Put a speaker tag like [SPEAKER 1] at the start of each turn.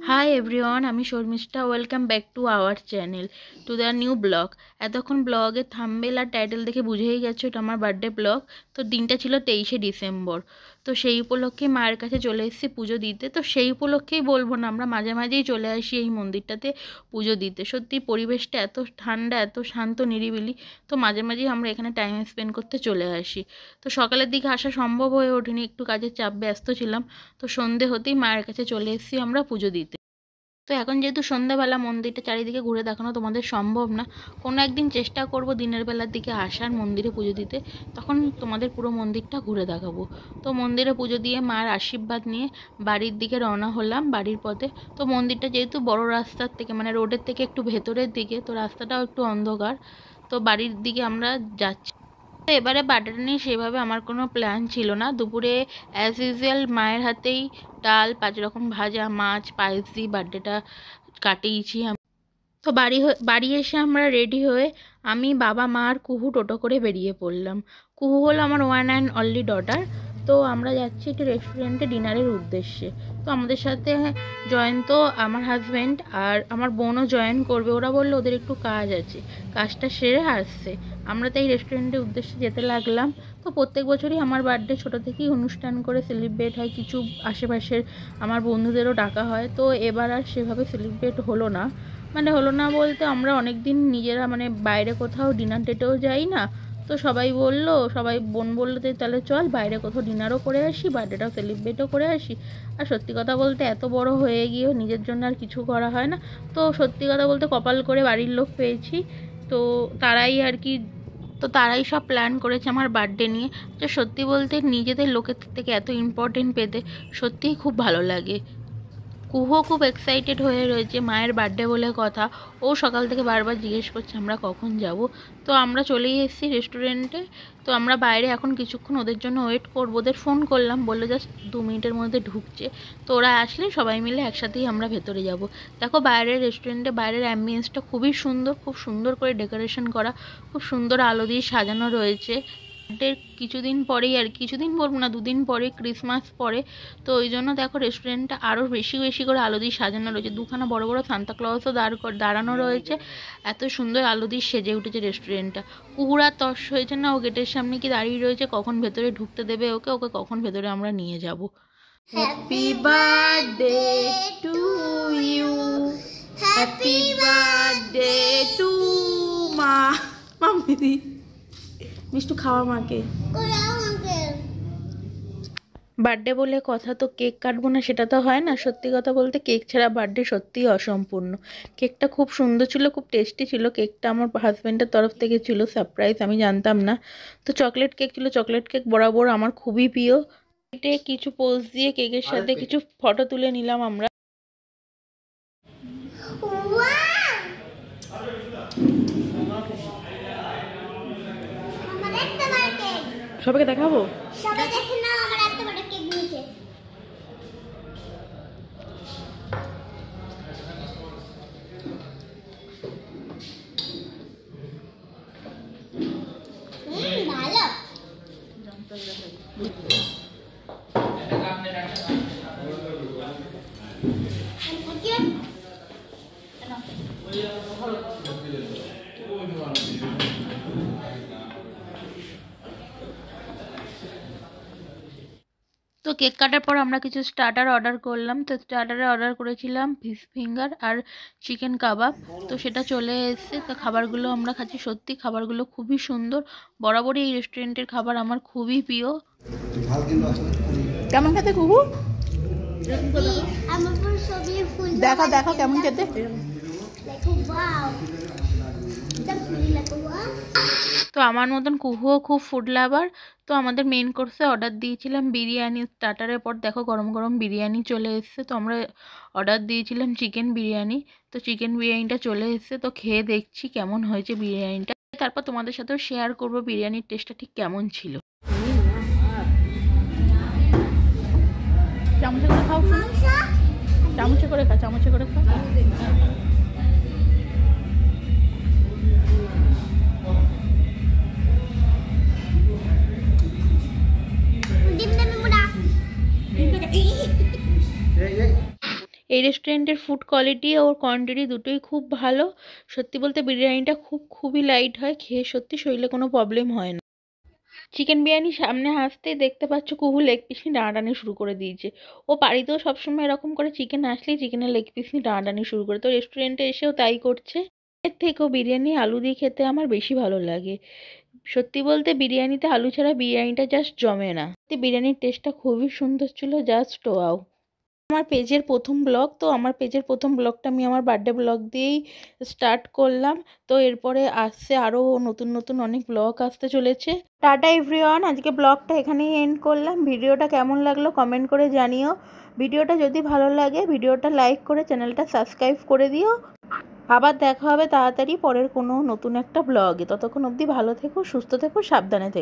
[SPEAKER 1] High everyone, আমি Sharmistha. Welcome back to our channel, to the new blog. এতক্ষণ ব্লগের thumbnail আর title দেখে বুঝেই গেছো এটা আমার বার্থডে ব্লগ। তো দিনটা ছিল 23শে ডিসেম্বর। তো সেই উপলক্ষে মায়ের কাছে চলে এসেছি পুজো দিতে। তো সেই উপলক্ষেই বলবো না, আমরা মাঝে মাঝেই চলে আসি এই মন্দিরটাতে পুজো দিতে। সত্যি পরিবেশটা এত ঠান্ডা, এত শান্ত নিরিবিলি। তো মাঝে মাঝেই আমরা এখানে টাইম স্পেন্ড করতে চলে আসি। তো সকালের দিকে আসা সম্ভব হয়ে ওঠেনি, একটু কাজের চাপ ব্যস্ত ছিলাম। তো সন্ধে হতেই মায়ের কাছে চলে এসেছি আমরা পুজো দিতে। তো এখন যেহেতু সন্ধ্যাবেলা, মন্দিরটা চারিদিকে ঘুরে দেখানো তোমাদের সম্ভব না। কোনো একদিন চেষ্টা করব দিনের বেলার দিকে আসার, মন্দিরে পুজো দিতে, তখন তোমাদের পুরো মন্দিরটা ঘুরে দেখাবো। তো মন্দিরে পুজো দিয়ে মায়ের আশীর্বাদ নিয়ে বাড়ির দিকে রওনা হলাম, বাড়ির পথে। তো মন্দিরটা যেহেতু বড় রাস্তার থেকে, মানে রোডের থেকে একটু ভেতরের দিকে, তো রাস্তাটাও একটু অন্ধকার। তো বাড়ির দিকে আমরা যাচ্ছি। তো এবারে বার্থডে নিয়ে সেভাবে আমার কোনো প্ল্যান ছিল না। দুপুরে অ্যাজ ইউজুয়াল মায়ের হাতেই ডাল, 5 রকম ভাজা, মাছ, পায়েস দিয়ে বার্থডেটা কাটিয়েছি আমি। তো বাড়ি এসে আমরা রেডি হয়ে আমি, বাবা, মা আর কুহু টোটো করে বেরিয়ে পড়লাম। কুহু হলো আমার ওয়ান অ্যান্ড অনলি ডটার। তো আমরা যাচ্ছি একটি রেস্টুরেন্টে ডিনারের উদ্দেশ্যে। তো আমাদের সাথে জয়ন্ত, আমার হাজব্যান্ড আর আমার বোনও জয়েন করবে। ওরা বললো ওদের একটু কাজ আছে, কাজটা সেরে আসছে। আমরা তাই রেস্টুরেন্টের উদ্দেশ্যে যেতে লাগলাম। তো প্রত্যেক বছরই আমার বার্থডে ছোটো থেকেই অনুষ্ঠান করে সেলিব্রেট হয়, কিছু আশেপাশের আমার বন্ধুদেরও ডাকা হয়। তো এবার আর সেভাবে সেলিব্রেট হলো না। মানে হলো না বলতে, আমরা অনেক দিন নিজেরা মানে বাইরে কোথাও ডিনার ডেটেও যাই না। তো সবাই বোন বললো যে তাহলে চল বাইরে কোথাও ডিনারও করে আসি, বার্থডেটাও সেলিব্রেটও করে আসি। আর সত্যি কথা বলতে এত বড় হয়ে গিয়েও নিজের জন্য আর কিছু করা হয় না। তো সত্যি কথা বলতে কপাল করে বাড়ির লোক পেয়েছি। তো তারাই আর কি, তো তারাই সব প্ল্যান করেছে আমার বার্থডে নিয়ে। তো সত্যি বলতে নিজেদের লোকের থেকে এত ইম্পর্টেন্ট পেতে সত্যিই খুব ভালো লাগে। কুহু খুব এক্সাইটেড হয়ে রয়েছে, মায়ের বার্থডে বলে কথা। ও সকাল থেকে বারবার জিজ্ঞেস করছে আমরা কখন যাব। তো আমরা চলেই এসেছি রেস্টুরেন্টে। তো আমরা বাইরে এখন কিছুক্ষণ ওদের জন্য ওয়েট করবো। ওদের ফোন করলাম, বললো জাস্ট 2 মিনিটের মধ্যে ঢুকছে। তো ওরা আসলে সবাই মিলে একসাথেই আমরা ভেতরে যাব। দেখো বাইরের রেস্টুরেন্টে বাইরের অ্যাম্বিয়েন্সটা খুবই সুন্দর, খুব সুন্দর করে ডেকোরেশন করা, খুব সুন্দর আলো দিয়ে সাজানো রয়েছে। কিছুদিন পরেই, আর কিছুদিন বলবো না, 2 দিন পরে ক্রিসমাস পরে। তো ওই জন্য দেখো রেস্টুরেন্টটা আরও বেশি বেশি করে আলো দিয়ে সাজানো রয়েছে। 2খানা বড় বড় সান্তাক্লজও দাঁড়ানো রয়েছে। এত সুন্দর আলো দিয়ে সেজে উঠেছে রেস্টুরেন্টটা। কুকুরা তর্স হয়েছে না, ও গেটের সামনে কি দাঁড়িয়ে রয়েছে, কখন ভেতরে ঢুকতে দেবে ওকে, ওকে কখন ভেতরে আমরা নিয়ে যাব। Happy birthday to you, happy birthday to মা। মাম্মি মিষ্টু খাওয়া মাকে। বার্থডে বলে কথা, তো কেক কাটবো না সেটা তো হয় না। সত্যি কথা বলতে কেক ছাড়া বার্থডে সত্যিই অসম্পূর্ণ। কেকটা খুব সুন্দর ছিল, খুব টেস্টি ছিল। কেকটা আমার হাজব্যান্ডের তরফ থেকে ছিল সারপ্রাইজ, আমি জানতাম না। তো চকলেট কেক ছিল, চকলেট কেক বরাবর আমার খুবই প্রিয়। কিছু পোজ দিয়ে কেকের সাথে কিছু ফটো তুলে নিলাম আমরা। সবাইকে দেখাবো। সবাই দেখে নাও, আমার এত বড় কেক নিয়েছে। ভালো। তো কেক কাটার পর আমরা কিছু স্টার্টার অর্ডার করলাম। তো স্টার্টারে অর্ডার করেছিলাম ফিশ ফিঙ্গার আর চিকেন কাবাব। তো সেটা চলে এসেছে। তো খাবারগুলো আমরা খাচ্ছি, সত্যি খাবারগুলো খুবই সুন্দর। বরাবরই এই রেস্টুরেন্টের খাবার আমার খুবই প্রিয়। কেমন খেতে কুহু? দেখা দেখা কেমন খেতে। তো আমার মতন কুহুও খুব ফুড লাভার। তো আমাদের মেন কোর্সে অর্ডার দিয়েছিলাম বিরিয়ানি। স্টার্টারের পর দেখো গরম গরম বিরিয়ানি চলে এসেছে। তো আমরা অর্ডার দিয়েছিলাম চিকেন বিরিয়ানি। তো চিকেন বিরিয়ানিটা চলে এসেছে। তো খেয়ে দেখছি কেমন হয়েছে বিরিয়ানিটা, তারপর তোমাদের সাথেও শেয়ার করবো বিরিয়ানির টেস্টটা ঠিক কেমন ছিল। চামচে করে খাও, চামচে করে খা, চামচে করে খা। ডিম এই রেস্টুরেন্টের ফুড কোয়ালিটি ও কোয়ান্টিটি দুটোই খুব ভালো। সত্যি বলতে বিরিয়ানিটা খুবই লাইট হয়, খেয়ে সত্যি শরীরে কোনো প্রবলেম হয় না। চিকেন বিরিয়ানি সামনে আসতেই দেখতে পাচ্ছ কুহু লেগ পিস নিয়ে টানাটানি শুরু করে দিয়েছে। ও বাড়িতেও সবসময় এরকম করে, চিকেন আসলেই চিকেনের লেগ পিস নিয়ে টানাটানি শুরু করে, তো রেস্টুরেন্টে এসেও তাই করছে। এর থেকেও বিরিয়ানি আলু দিয়ে খেতে আমার বেশি ভালো লাগে। সত্যি বলতে বিরিয়ানিতে আলু ছাড়া বিরিয়ানিটা জাস্ট জমে না। বিরিয়ানির টেস্টটা খুবই সুন্দর ছিল, জাস্ট ওয়াও। আমার পেজের প্রথম ব্লগ, তো আমার পেজের প্রথম ব্লগটা আমি আমার বার্থডে ব্লগ দিয়েই স্টার্ট করলাম। তো এরপরে আসছে আরও নতুন নতুন অনেক ব্লগ আসতে চলেছে। টাটা এভরিওয়ান, আজকে ব্লগটা এখানেই এন্ড করলাম। ভিডিওটা কেমন লাগলো কমেন্ট করে জানিও। ভিডিওটা যদি ভালো লাগে ভিডিওটা লাইক করে চ্যানেলটা সাবস্ক্রাইব করে দিও। আবার দেখা হবে তাড়াতাড়ি পরের কোনো নতুন একটা ব্লগে। ততক্ষণ অবধি ভালো থেকো, সুস্থ থেকো, সাবধানে থেকো।